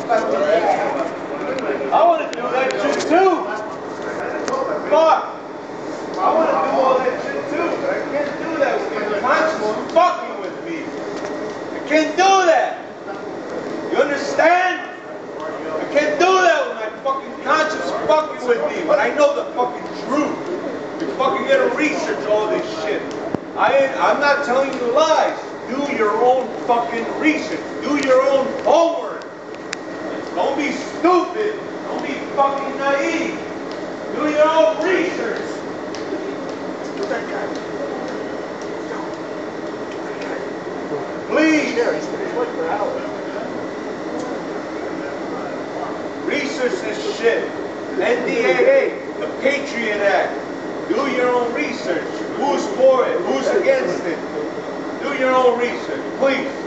I want to do that shit too. Fuck. I want to do all that shit too, but I can't do that with my conscience fucking with me. I can't do that. You understand? I can't do that with my fucking conscience fucking with me when I know the fucking truth. You fucking gotta research all this shit. I'm not telling you lies. Do your own fucking research. Do your own homework. Don't be stupid. Don't be fucking naive. Do your own research. Please. Research this shit. NDAA, the Patriot Act. Do your own research. Who's for it? Who's against it? Do your own research, please.